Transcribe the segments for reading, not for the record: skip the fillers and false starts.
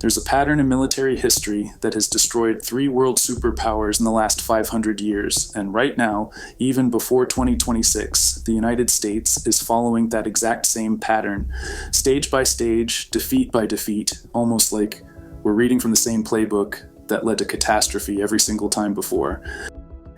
There's a pattern in military history that has destroyed 3 world superpowers in the last 500 years, and right now, even before 2026, the United States is following that exact same pattern, stage by stage, defeat by defeat, almost like we're reading from the same playbook that led to catastrophe every single time before.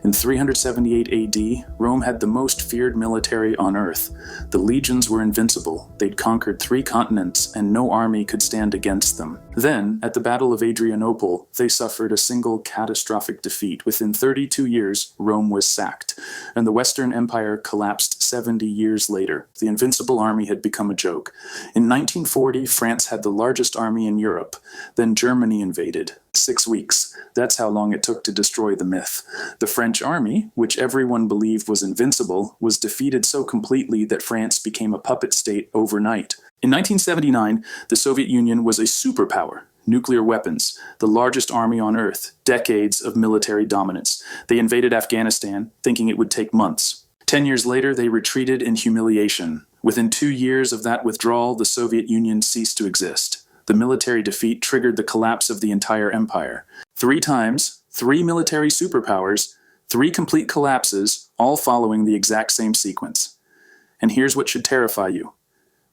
In 378 AD, Rome had the most feared military on Earth. The legions were invincible. They'd conquered 3 continents, and no army could stand against them. Then, at the Battle of Adrianople, they suffered a single catastrophic defeat. Within 32 years, Rome was sacked, and the Western Empire collapsed 70 years later. The invincible army had become a joke. In 1940, France had the largest army in Europe. Then Germany invaded. 6 weeks. That's how long it took to destroy the myth. The French army, which everyone believed was invincible, was defeated so completely that France became a puppet state overnight. In 1979, the Soviet Union was a superpower. Nuclear weapons, the largest army on Earth, decades of military dominance. They invaded Afghanistan, thinking it would take months. 10 years later, they retreated in humiliation. Within 2 years of that withdrawal, the Soviet Union ceased to exist. The military defeat triggered the collapse of the entire empire. 3 times, 3 military superpowers, 3 complete collapses, all following the exact same sequence. And here's what should terrify you.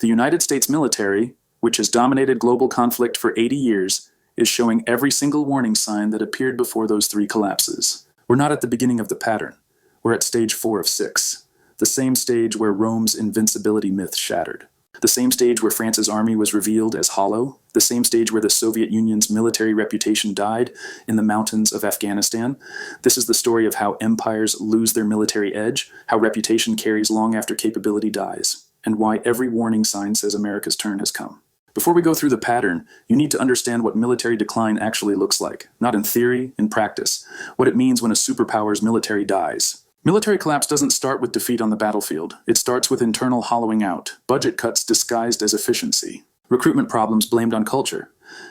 The United States military, which has dominated global conflict for 80 years, is showing every single warning sign that appeared before those 3 collapses. We're not at the beginning of the pattern. We're at stage 4 of 6, the same stage where Rome's invincibility myth shattered. The same stage where France's army was revealed as hollow, the same stage where the Soviet Union's military reputation died in the mountains of Afghanistan. This is the story of how empires lose their military edge, how reputation carries long after capability dies, and why every warning sign says America's turn has come. Before we go through the pattern, you need to understand what military decline actually looks like, not in theory, in practice, what it means when a superpower's military dies. Military collapse doesn't start with defeat on the battlefield. It starts with internal hollowing out, budget cuts disguised as efficiency, recruitment problems blamed on culture,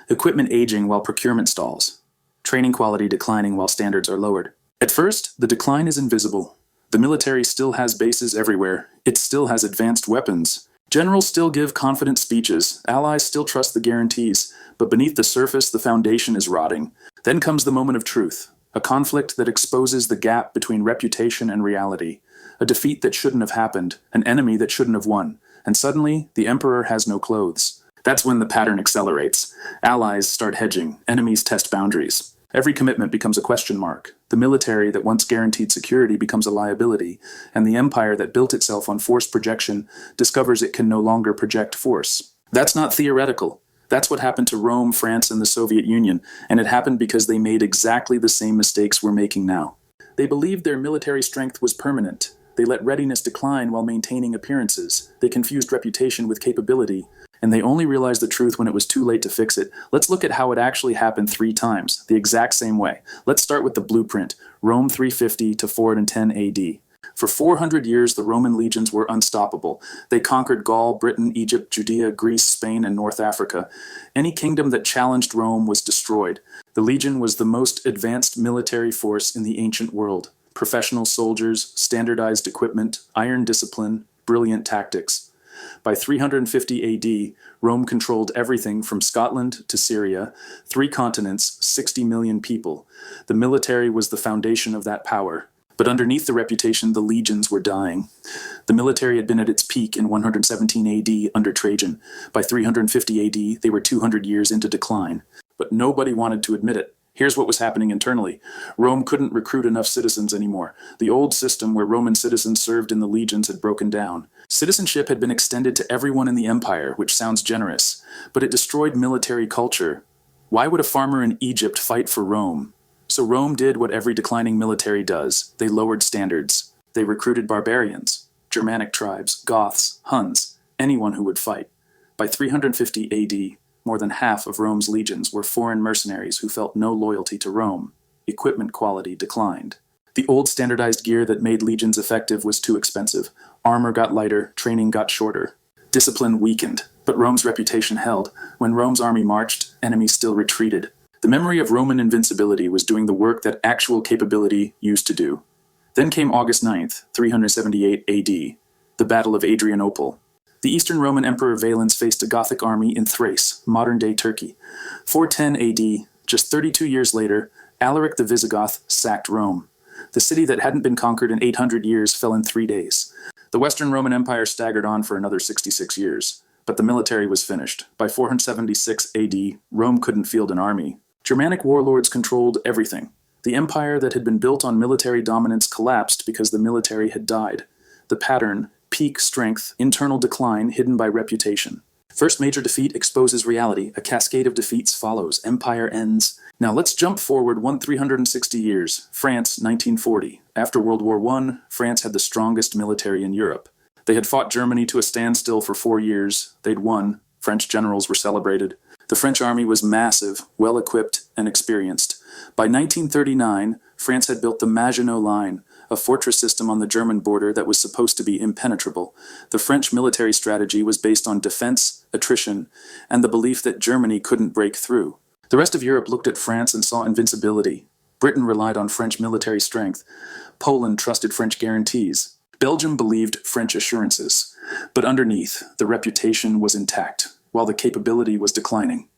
equipment aging while procurement stalls, training quality declining while standards are lowered. At first, the decline is invisible. The military still has bases everywhere. It still has advanced weapons. Generals still give confident speeches. Allies still trust the guarantees. But beneath the surface, the foundation is rotting. Then comes the moment of truth. A conflict that exposes the gap between reputation and reality. A defeat that shouldn't have happened. An enemy that shouldn't have won. And suddenly, the emperor has no clothes. That's when the pattern accelerates. Allies start hedging. Enemies test boundaries. Every commitment becomes a question mark. The military that once guaranteed security becomes a liability. And the empire that built itself on force projection discovers it can no longer project force. That's not theoretical. That's what happened to Rome, France, and the Soviet Union, and it happened because they made exactly the same mistakes we're making now. They believed their military strength was permanent. They let readiness decline while maintaining appearances. They confused reputation with capability, and they only realized the truth when it was too late to fix it. Let's look at how it actually happened 3 times, the exact same way. Let's start with the blueprint, Rome 350 to 410 AD. For 400 years, the Roman legions were unstoppable. They conquered Gaul, Britain, Egypt, Judea, Greece, Spain, and North Africa. Any kingdom that challenged Rome was destroyed. The legion was the most advanced military force in the ancient world. Professional soldiers, standardized equipment, iron discipline, brilliant tactics. By 350 AD, Rome controlled everything from Scotland to Syria, 3 continents, 60 million people. The military was the foundation of that power. But underneath the reputation, the legions were dying. The military had been at its peak in 117 AD under Trajan. By 350 AD, they were 200 years into decline. But nobody wanted to admit it. Here's what was happening internally. Rome couldn't recruit enough citizens anymore. The old system where Roman citizens served in the legions had broken down. Citizenship had been extended to everyone in the empire, which sounds generous. But it destroyed military culture. Why would a farmer in Egypt fight for Rome? So Rome did what every declining military does. They lowered standards. They recruited barbarians, Germanic tribes, Goths, Huns, anyone who would fight. By 350 AD, more than half of Rome's legions were foreign mercenaries who felt no loyalty to Rome. Equipment quality declined. The old standardized gear that made legions effective was too expensive. Armor got lighter, training got shorter. Discipline weakened, but Rome's reputation held. When Rome's army marched, enemies still retreated. The memory of Roman invincibility was doing the work that actual capability used to do. Then came August 9th, 378 AD, the Battle of Adrianople. The Eastern Roman Emperor Valens faced a Gothic army in Thrace, modern-day Turkey. 410 AD, just 32 years later, Alaric the Visigoth sacked Rome. The city that hadn't been conquered in 800 years fell in 3 days. The Western Roman Empire staggered on for another 66 years, but the military was finished. By 476 AD, Rome couldn't field an army. Germanic warlords controlled everything. The empire that had been built on military dominance collapsed because the military had died. The pattern: peak strength, internal decline hidden by reputation. First major defeat exposes reality. A cascade of defeats follows. Empire ends. Now let's jump forward 360 years. France, 1940. After World War I, France had the strongest military in Europe. They had fought Germany to a standstill for 4 years. They'd won. French generals were celebrated. The French army was massive, well-equipped, and experienced. By 1939, France had built the Maginot Line, a fortress system on the German border that was supposed to be impenetrable. The French military strategy was based on defense, attrition, and the belief that Germany couldn't break through. The rest of Europe looked at France and saw invincibility. Britain relied on French military strength. Poland trusted French guarantees. Belgium believed French assurances. But underneath, the reputation was intact, while the capability was declining.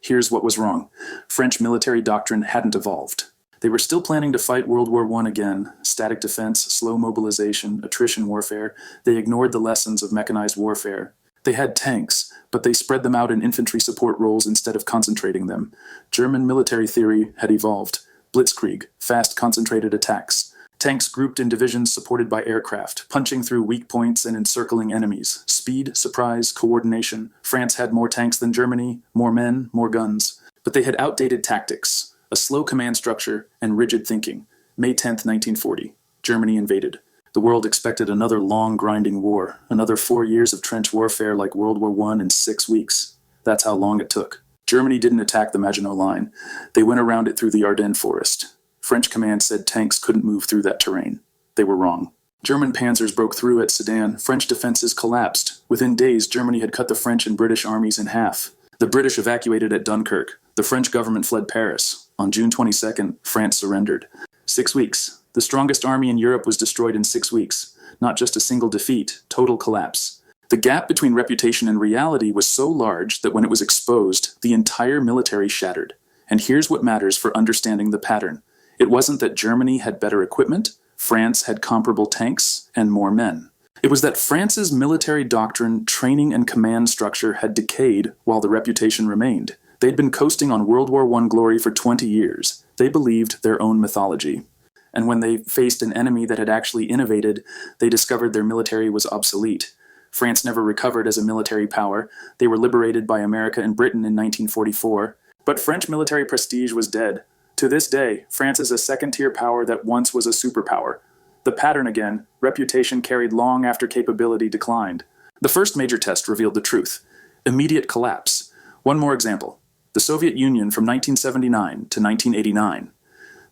Here's what was wrong. French military doctrine hadn't evolved. They were still planning to fight World War I again. Static defense, slow mobilization, attrition warfare. They ignored the lessons of mechanized warfare. They had tanks, but they spread them out in infantry support roles instead of concentrating them. German military theory had evolved. Blitzkrieg, fast concentrated attacks. Tanks grouped in divisions supported by aircraft, punching through weak points and encircling enemies. Speed, surprise, coordination. France had more tanks than Germany, more men, more guns. But they had outdated tactics, a slow command structure, and rigid thinking. May 10th, 1940. Germany invaded. The world expected another long, grinding war, another 4 years of trench warfare like World War I in 6 weeks. That's how long it took. Germany didn't attack the Maginot Line. They went around it through the Ardennes forest. French command said tanks couldn't move through that terrain. They were wrong. German panzers broke through at Sedan. French defenses collapsed. Within days, Germany had cut the French and British armies in half. The British evacuated at Dunkirk. The French government fled Paris. On June 22nd, France surrendered. 6 weeks. The strongest army in Europe was destroyed in 6 weeks. Not just a single defeat, total collapse. The gap between reputation and reality was so large that when it was exposed, the entire military shattered. And here's what matters for understanding the pattern. It wasn't that Germany had better equipment, France had comparable tanks and more men. It was that France's military doctrine, training, and command structure had decayed while the reputation remained. They'd been coasting on World War I glory for 20 years. They believed their own mythology. And when they faced an enemy that had actually innovated, they discovered their military was obsolete. France never recovered as a military power. They were liberated by America and Britain in 1944. But French military prestige was dead. To this day, France is a second-tier power that once was a superpower. The pattern again, reputation carried long after capability declined. The first major test revealed the truth. Immediate collapse. One more example. The Soviet Union from 1979 to 1989.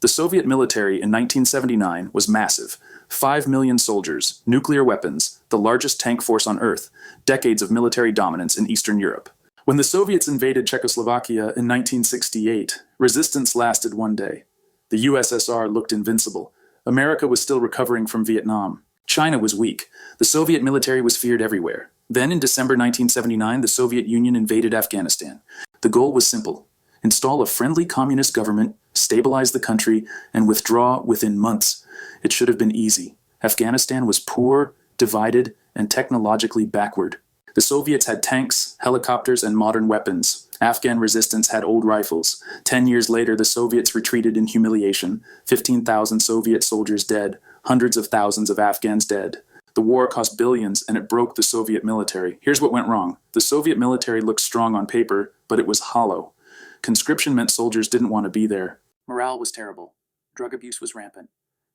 The Soviet military in 1979 was massive. 5 million soldiers, nuclear weapons, the largest tank force on Earth, decades of military dominance in Eastern Europe. When the Soviets invaded Czechoslovakia in 1968, resistance lasted 1 day. The USSR looked invincible. America was still recovering from Vietnam. China was weak. The Soviet military was feared everywhere. Then in December 1979, the Soviet Union invaded Afghanistan. The goal was simple: install a friendly communist government, stabilize the country, and withdraw within months. It should have been easy. Afghanistan was poor, divided, and technologically backward. The Soviets had tanks, helicopters, and modern weapons. Afghan resistance had old rifles. 10 years later, the Soviets retreated in humiliation. 15,000 Soviet soldiers dead. Hundreds of thousands of Afghans dead. The war cost billions, and it broke the Soviet military. Here's what went wrong. The Soviet military looked strong on paper, but it was hollow. Conscription meant soldiers didn't want to be there. Morale was terrible. Drug abuse was rampant.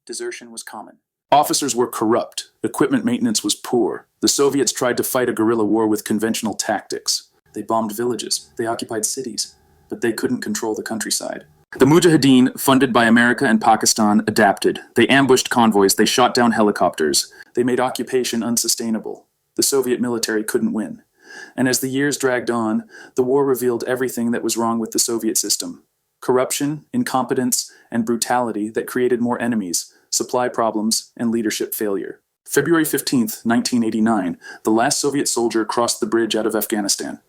Desertion was common. Officers were corrupt. Equipment maintenance was poor. The Soviets tried to fight a guerrilla war with conventional tactics. They bombed villages. They occupied cities. But they couldn't control the countryside. The Mujahideen, funded by America and Pakistan, adapted. They ambushed convoys. They shot down helicopters. They made occupation unsustainable. The Soviet military couldn't win. And as the years dragged on, the war revealed everything that was wrong with the Soviet system. Corruption, incompetence, and brutality that created more enemies, supply problems, and leadership failure. February 15th, 1989, the last Soviet soldier crossed the bridge out of Afghanistan.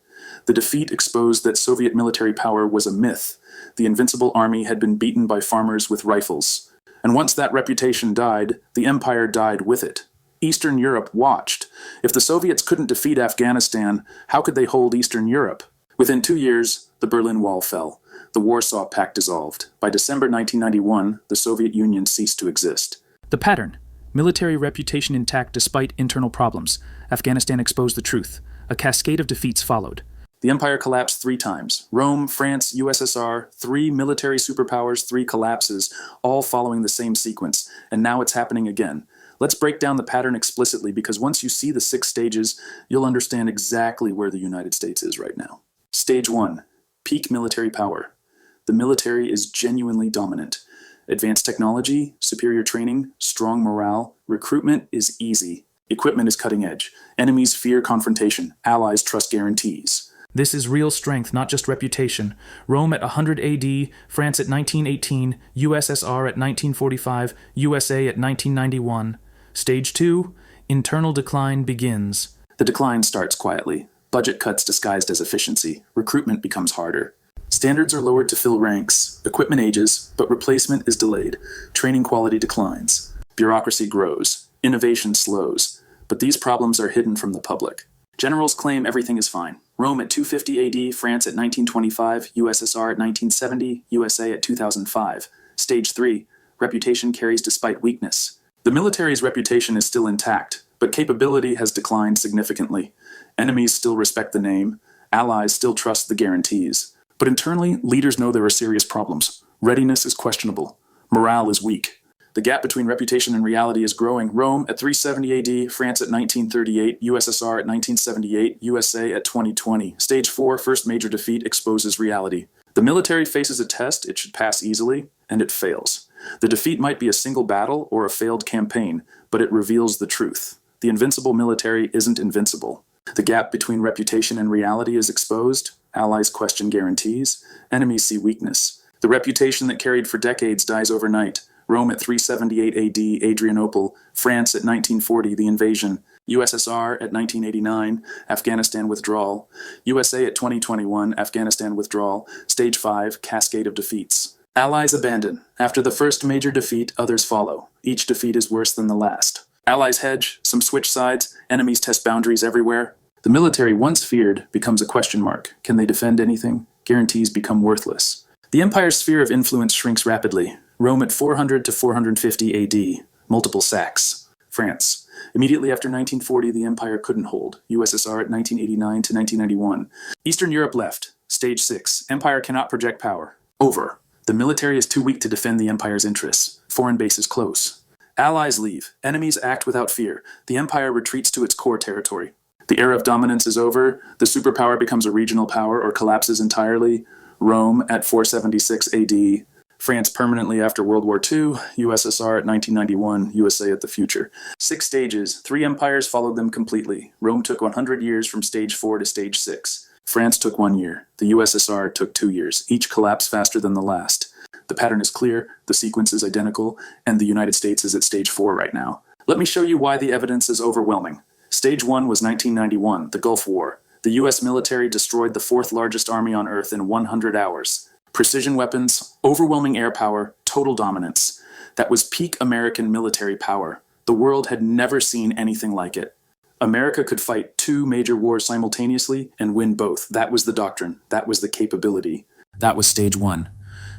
The defeat exposed that Soviet military power was a myth. The invincible army had been beaten by farmers with rifles. And once that reputation died, the empire died with it. Eastern Europe watched. If the Soviets couldn't defeat Afghanistan, how could they hold Eastern Europe? Within 2 years, the Berlin Wall fell. The Warsaw Pact dissolved. By December 1991, the Soviet Union ceased to exist. The pattern. Military reputation intact despite internal problems. Afghanistan exposed the truth. A cascade of defeats followed. The empire collapsed 3 times. Rome, France, USSR, 3 military superpowers, 3 collapses, all following the same sequence. And now it's happening again. Let's break down the pattern explicitly, because once you see the 6 stages, you'll understand exactly where the United States is right now. Stage 1. Peak military power. The military is genuinely dominant. Advanced technology, superior training, strong morale, recruitment is easy. Equipment is cutting edge. Enemies fear confrontation. Allies trust guarantees. This is real strength, not just reputation. Rome at 100 AD, France at 1918, USSR at 1945, USA at 1991. Stage 2, internal decline begins. The decline starts quietly. Budget cuts disguised as efficiency. Recruitment becomes harder. Standards are lowered to fill ranks. Equipment ages, but replacement is delayed. Training quality declines. Bureaucracy grows. Innovation slows. But these problems are hidden from the public. Generals claim everything is fine. Rome at 250 AD, France at 1925, USSR at 1970, USA at 2005. Stage 3. Reputation carries despite weakness. The military's reputation is still intact, but capability has declined significantly. Enemies still respect the name. Allies still trust the guarantees. But internally, leaders know there are serious problems. Readiness is questionable. Morale is weak. The gap between reputation and reality is growing. Rome at 370 AD, France at 1938, USSR at 1978, USA at 2020. Stage 4, first major defeat, exposes reality. The military faces a test it should pass easily, and it fails. The defeat might be a single battle or a failed campaign, but it reveals the truth. The invincible military isn't invincible. The gap between reputation and reality is exposed. Allies question guarantees. Enemies see weakness. The reputation that carried for decades dies overnight. Rome at 378 AD, Adrianople. France at 1940, the invasion. USSR at 1989, Afghanistan withdrawal. USA at 2021, Afghanistan withdrawal. Stage 5, cascade of defeats. Allies abandon. After the first major defeat, others follow. Each defeat is worse than the last. Allies hedge, some switch sides, enemies test boundaries everywhere. The military, once feared, becomes a question mark. Can they defend anything? Guarantees become worthless. The empire's sphere of influence shrinks rapidly. Rome at 400 to 450 AD. Multiple sacks. France. Immediately after 1940, the empire couldn't hold. USSR at 1989 to 1991. Eastern Europe left. Stage 6. Empire cannot project power. Over. The military is too weak to defend the empire's interests. Foreign bases close. Allies leave. Enemies act without fear. The empire retreats to its core territory. The era of dominance is over. The superpower becomes a regional power or collapses entirely. Rome at 476 AD. France permanently after World War II. USSR at 1991. USA at the future. 6 stages. 3 empires followed them completely. Rome took 100 years from stage 4 to stage 6. France took 1 year. The USSR took 2 years. Each collapsed faster than the last. The pattern is clear, the sequence is identical, and the United States is at stage 4 right now. Let me show you why the evidence is overwhelming. Stage 1 was 1991, the Gulf War. The US military destroyed the 4th largest army on Earth in 100 hours. Precision weapons, overwhelming air power, total dominance. That was peak American military power. The world had never seen anything like it. America could fight 2 major wars simultaneously and win both. That was the doctrine. That was the capability. That was stage 1.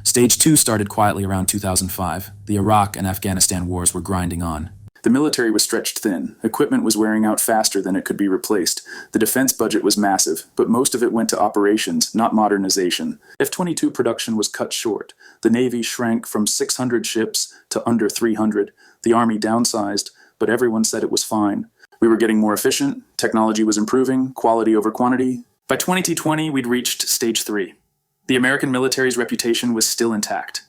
Stage 2 started quietly around 2005. The Iraq and Afghanistan wars were grinding on. The military was stretched thin. Equipment was wearing out faster than it could be replaced. The defense budget was massive, but most of it went to operations, not modernization. F-22 production was cut short. The Navy shrank from 600 ships to under 300. The Army downsized, but everyone said it was fine. We were getting more efficient, technology was improving, quality over quantity. By 2020, we'd reached stage 3. The American military's reputation was still intact.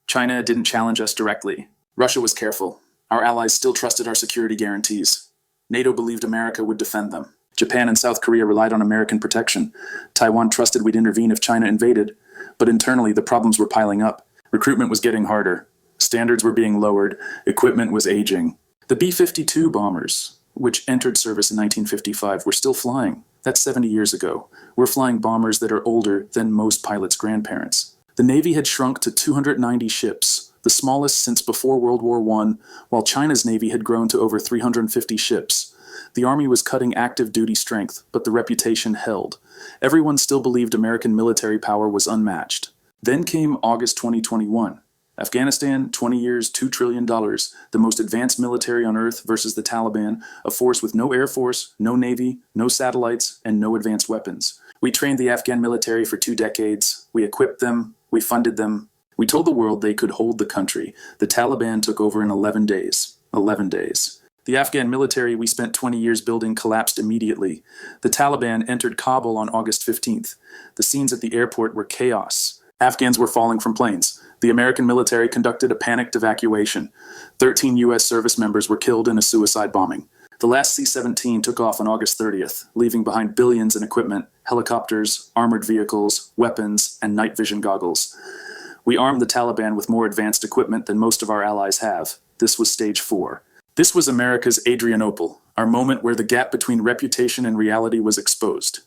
China didn't challenge us directly. Russia was careful. Our allies still trusted our security guarantees. NATO believed America would defend them. Japan and South Korea relied on American protection. Taiwan trusted we'd intervene if China invaded. But internally, the problems were piling up. Recruitment was getting harder. Standards were being lowered. Equipment was aging. The B-52 bombers, which entered service in 1955, were still flying. That's 70 years ago. We're flying bombers that are older than most pilots' grandparents. The Navy had shrunk to 290 ships, the smallest since before World War I, while China's Navy had grown to over 350 ships. The Army was cutting active duty strength, but the reputation held. Everyone still believed American military power was unmatched. Then came August 2021. Afghanistan, 20 years, $2 trillion, the most advanced military on Earth versus the Taliban, a force with no air force, no navy, no satellites, and no advanced weapons. We trained the Afghan military for 2 decades. We equipped them. We funded them. We told the world they could hold the country. The Taliban took over in 11 days. 11 days. The Afghan military we spent 20 years building collapsed immediately. The Taliban entered Kabul on August 15th. The scenes at the airport were chaos. Afghans were falling from planes. The American military conducted a panicked evacuation. 13 U.S. service members were killed in a suicide bombing. The last C-17 took off on August 30th, leaving behind billions in equipment, helicopters, armored vehicles, weapons, and night vision goggles. We armed the Taliban with more advanced equipment than most of our allies have. This was stage 4. This was America's Adrianople, our moment where the gap between reputation and reality was exposed.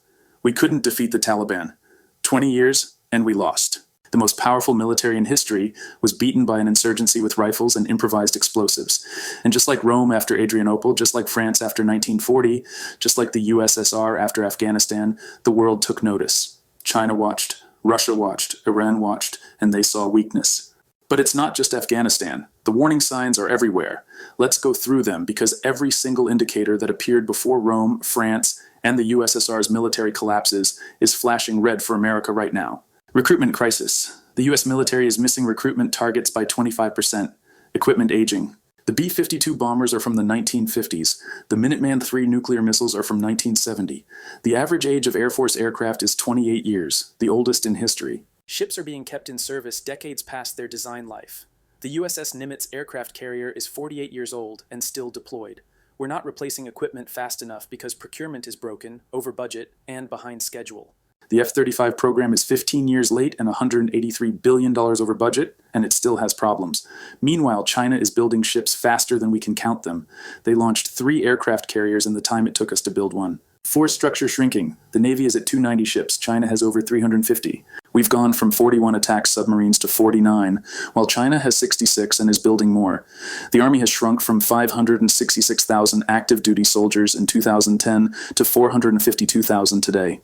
We couldn't defeat the Taliban. 20 years, and we lost. The most powerful military in history was beaten by an insurgency with rifles and improvised explosives. And just like Rome after Adrianople, just like France after 1940, just like the USSR after Afghanistan, the world took notice. China watched, Russia watched, Iran watched, and they saw weakness. But it's not just Afghanistan. The warning signs are everywhere. Let's go through them because every single indicator that appeared before Rome, France, and the USSR's military collapses is flashing red for America right now. Recruitment crisis. The U.S. military is missing recruitment targets by 25%. Equipment aging. The B-52 bombers are from the 1950s. The Minuteman III nuclear missiles are from 1970. The average age of Air Force aircraft is 28 years, the oldest in history. Ships are being kept in service decades past their design life. The USS Nimitz aircraft carrier is 48 years old and still deployed. We're not replacing equipment fast enough because procurement is broken, over budget, and behind schedule. The F-35 program is 15 years late and $183 billion over budget, and it still has problems. Meanwhile, China is building ships faster than we can count them. They launched 3 aircraft carriers in the time it took us to build one. Force structure shrinking. The Navy is at 290 ships. China has over 350. We've gone from 41 attack submarines to 49, while China has 66 and is building more. The Army has shrunk from 566,000 active duty soldiers in 2010 to 452,000 today.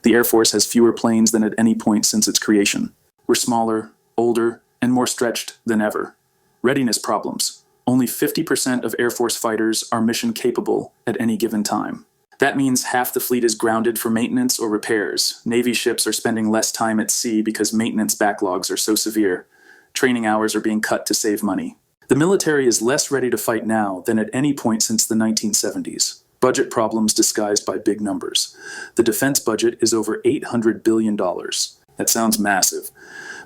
The Air Force has fewer planes than at any point since its creation. We're smaller, older, and more stretched than ever. Readiness problems. Only 50% of Air Force fighters are mission capable at any given time. That means half the fleet is grounded for maintenance or repairs. Navy ships are spending less time at sea because maintenance backlogs are so severe. Training hours are being cut to save money. The military is less ready to fight now than at any point since the 1970s. Budget problems disguised by big numbers. The defense budget is over $800 billion. That sounds massive.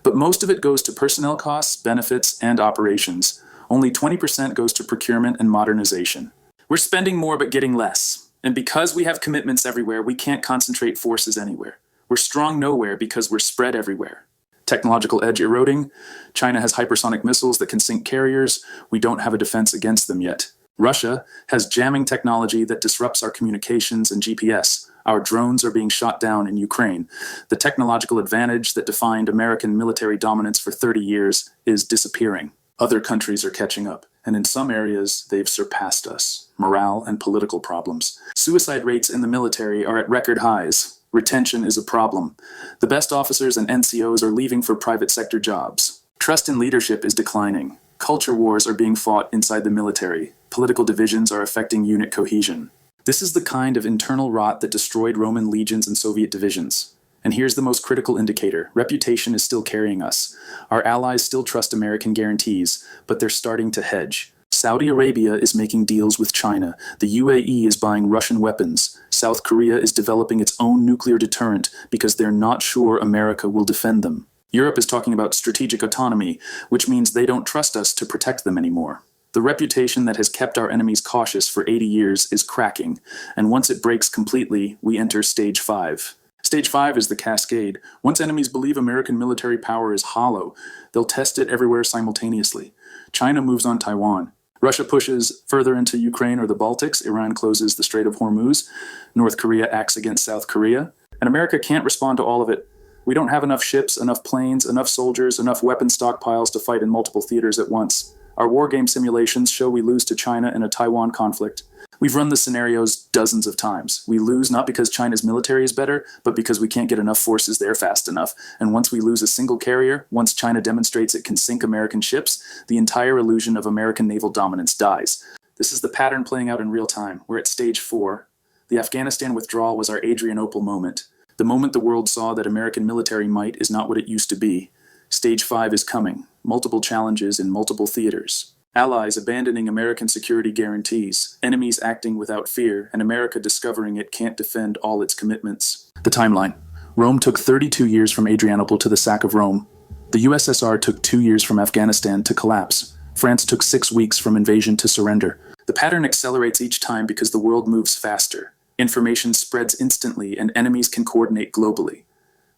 But most of it goes to personnel costs, benefits, and operations. Only 20% goes to procurement and modernization. We're spending more but getting less. And because we have commitments everywhere, we can't concentrate forces anywhere. We're strong nowhere because we're spread everywhere. Technological edge eroding. China has hypersonic missiles that can sink carriers. We don't have a defense against them yet. Russia has jamming technology that disrupts our communications and GPS. Our drones are being shot down in Ukraine. The technological advantage that defined American military dominance for 30 years is disappearing. Other countries are catching up, and in some areas, they've surpassed us. Morale and political problems. Suicide rates in the military are at record highs. Retention is a problem. The best officers and NCOs are leaving for private sector jobs. Trust in leadership is declining. Culture wars are being fought inside the military. Political divisions are affecting unit cohesion. This is the kind of internal rot that destroyed Roman legions and Soviet divisions. And here's the most critical indicator. Reputation is still carrying us. Our allies still trust American guarantees, but they're starting to hedge. Saudi Arabia is making deals with China. The UAE is buying Russian weapons. South Korea is developing its own nuclear deterrent because they're not sure America will defend them. Europe is talking about strategic autonomy, which means they don't trust us to protect them anymore. The reputation that has kept our enemies cautious for 80 years is cracking, and once it breaks completely, we enter Stage 5. Stage 5 is the cascade. Once enemies believe American military power is hollow, they'll test it everywhere simultaneously. China moves on Taiwan. Russia pushes further into Ukraine or the Baltics, Iran closes the Strait of Hormuz, North Korea acts against South Korea, and America can't respond to all of it. We don't have enough ships, enough planes, enough soldiers, enough weapon stockpiles to fight in multiple theaters at once. Our war game simulations show we lose to China in a Taiwan conflict. We've run the scenarios dozens of times. We lose not because China's military is better, but because we can't get enough forces there fast enough. And once we lose a single carrier, once China demonstrates it can sink American ships, the entire illusion of American naval dominance dies. This is the pattern playing out in real time. We're at stage 4. The Afghanistan withdrawal was our Adrianople moment. The moment the world saw that American military might is not what it used to be. Stage 5 is coming. Multiple challenges in multiple theaters. Allies abandoning American security guarantees, enemies acting without fear, and America discovering it can't defend all its commitments. The timeline. Rome took 32 years from Adrianople to the sack of Rome. The USSR took 2 years from Afghanistan to collapse. France took 6 weeks from invasion to surrender. The pattern accelerates each time because the world moves faster. Information spreads instantly and enemies can coordinate globally.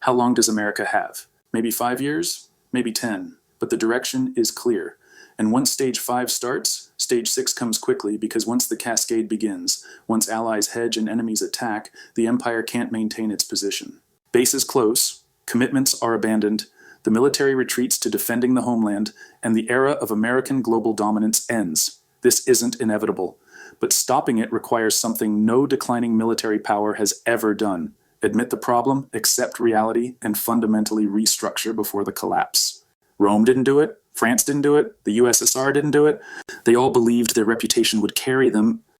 How long does America have? Maybe 5 years? Maybe 10. But the direction is clear. And once stage 5 starts, stage 6 comes quickly because once the cascade begins, once allies hedge and enemies attack, the empire can't maintain its position. Base is close, commitments are abandoned, the military retreats to defending the homeland, and the era of American global dominance ends. This isn't inevitable, but stopping it requires something no declining military power has ever done. Admit the problem, accept reality, and fundamentally restructure before the collapse. Rome didn't do it. France didn't do it. The USSR didn't do it. They all believed their reputation would carry them,